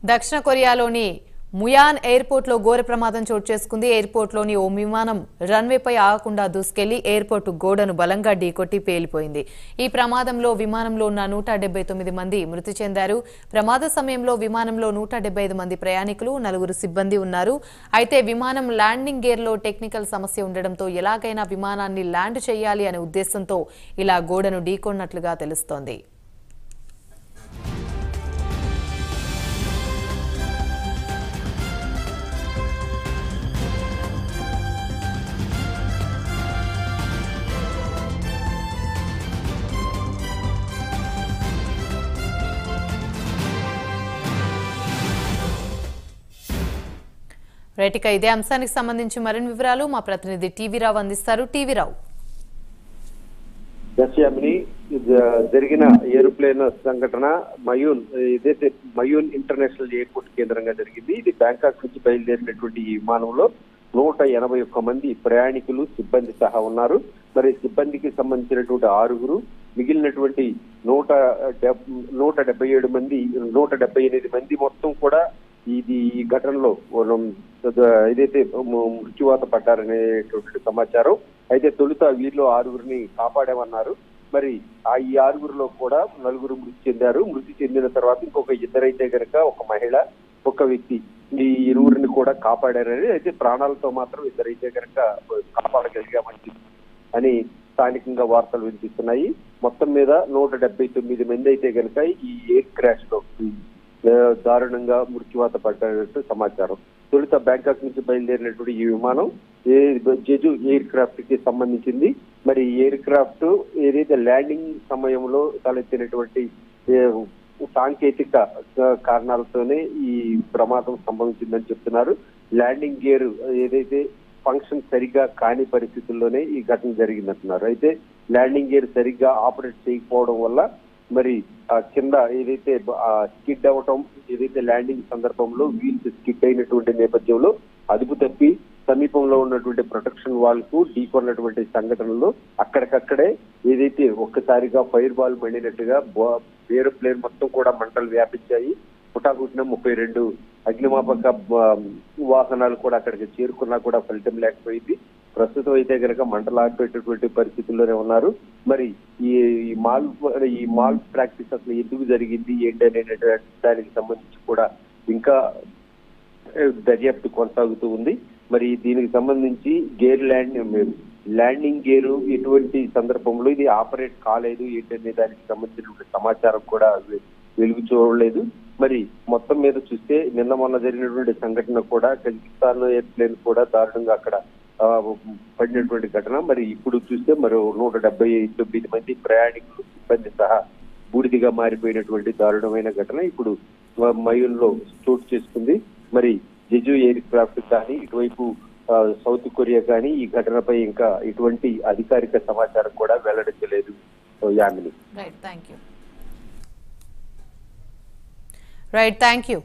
దక్షిణ కొరియాలోని ముయాన్ ఎయిర్పోర్ట్ లో ఘోర ప్రమాదం చోటు చేసుకుంది. ఎయిర్పోర్ట్ లోని ఓ విమానం రన్వేపై ఆగకుండా దూసుకెళ్లి ఎయిర్పోర్ట్ గోడను బలంగా ఢీకొట్టి పేలిపోయింది. ఈ ప్రమాదంలో విమానంలో ఉన్న 179 మంది మృతి చెందారు. ప్రమాద సమయంలో విమానంలో 175 మంది ప్రయాణికులు, 4 సిబ్బంది ఉన్నారు. అయితే విమానం ల్యాండింగ్ గేర్ లో టెక్నికల్ సమస్య ఉండడంతో ఎలాగైనా విమానాన్ని ల్యాండ్ చేయాలి అనే ఉద్దేశంతో ఇలా గోడను ఢీకొన్నట్లుగా తెలుస్తోంది. రైట్, ఇదే అంశానికి సంబంధించి మరిన్ని వివరాలు మా ప్రతినిధి టీవీ రావు అందిస్తారు. టీవీ రావు. జరిగిన ఏరోప్లేన్ సంఘటన మయూన్ ఇంటర్నేషనల్ ఎయిర్పోర్ట్ కేంద్రంగా జరిగింది. ఇది బ్యాంకాక్ నుంచి బయలుదేరినటువంటి ఈ విమానంలో 181 మంది ప్రయాణికులు, సిబ్బంది సహా ఉన్నారు. మరి సిబ్బందికి సంబంధించినటువంటి 6, మిగిలినటువంటి 178 మంది మొత్తం కూడా ఈ ఘటనలో ఏదైతే మృత్యువాత పడ్డారనేటువంటి సమాచారం. అయితే తొలుత వీరిలో 6 కాపాడామన్నారు. మరి ఈ 6లో కూడా 4 మృతి చెందారు. మృతి చెందిన తర్వాత ఇంకొక 2 అయితే కనుక ఒక మహిళ, ఒక వ్యక్తి, ఈ 2 కూడా కాపాడారని, అయితే ప్రాణాలతో మాత్రం 2 అయితే కనుక కాపాడగలిగామని అని స్థానికంగా వార్తలు వినిపిస్తున్నాయి. మొత్తం మీద 179 మంది అయితే కనుక ఈ ఎయిర్ క్రాష్ లో దారుణంగా మృత్యువాత పడ్డట్టు సమాచారం. తొలుత బ్యాంకాక్ నుంచి బయలుదేరినటువంటి ఈ విమానం జెజు ఎయిర్ క్రాఫ్ట్ కి సంబంధించింది. మరి ఎయిర్ క్రాఫ్ట్ ఏదైతే ల్యాండింగ్ సమయంలో తలెత్తినటువంటి సాంకేతిక కారణాలతోనే ఈ ప్రమాదం సంభవించిందని చెప్తున్నారు. ల్యాండింగ్ గేర్ ఏదైతే ఫంక్షన్ సరిగ్గా కాని పరిస్థితుల్లోనే ఈ ఘటన జరిగిందంటున్నారు. అయితే ల్యాండింగ్ గేర్ సరిగ్గా ఆపరేట్ చేయకపోవడం వల్ల మరి కింద ఏదైతే స్కిడ్ అవటం, ఏదైతే ల్యాండింగ్ సందర్భంలో వీల్స్ స్కిడ్ అయినటువంటి నేపథ్యంలో అదుపు తప్పి సమీపంలో ఉన్నటువంటి ప్రొటెక్షన్ వాల్ కు ఢీకొన్నటువంటి సంఘటనలో అక్కడికక్కడే ఏదైతే ఒక్కసారిగా ఫైర్ బాల్ మండినట్టుగా ఏరోప్లేన్ మొత్తం కూడా మంటలు వ్యాపించాయి. పుటాకుట్టిన 32 అగ్నిమాపక వాహనాలు కూడా అక్కడికి చేరుకున్నా కూడా ఫలితం లేకపోయింది. ప్రస్తుతం అయితే కనుక మంటలు ఆర్పేటటువంటి పరిస్థితుల్లోనే ఉన్నారు. మరి ఈ మాల్ ప్రాక్టీస్ అసలు ఎందుకు జరిగింది ఏంటనే దానికి సంబంధించి కూడా ఇంకా దర్యాప్తు కొనసాగుతూ ఉంది. మరి దీనికి సంబంధించి ల్యాండింగ్ గేరు ఎటువంటి సందర్భంలో ఇది ఆపరేట్ కాలేదు ఏంటనే దానికి సంబంధించినటువంటి సమాచారం కూడా వెలుగు చూడలేదు. మరి మొత్తం మీద చూస్తే మొన్న జరిగినటువంటి సంఘటన కూడా కజకిస్తాన్ ఎయిర్ప్లేన్ కూడా దారుణంగా అక్కడ పడినటువంటి ఘటన. మరి ఇప్పుడు చూస్తే మరో 179 మంది ప్రయాణికులు, సిబ్బంది సహా బూడిదిగా మారిపోయినటువంటి దారుణమైన ఘటన ఇప్పుడు మయూన్ లో చోటు చేసుకుంది. మరి జెజు ఎయిర్ క్రాఫ్ట్ కానీ, ఇటువైపు సౌత్ కొరియా కానీ ఈ ఘటనపై ఇంకా ఇటువంటి అధికారిక సమాచారం కూడా వెల్లడించలేదు. యామిని. Right, thank you.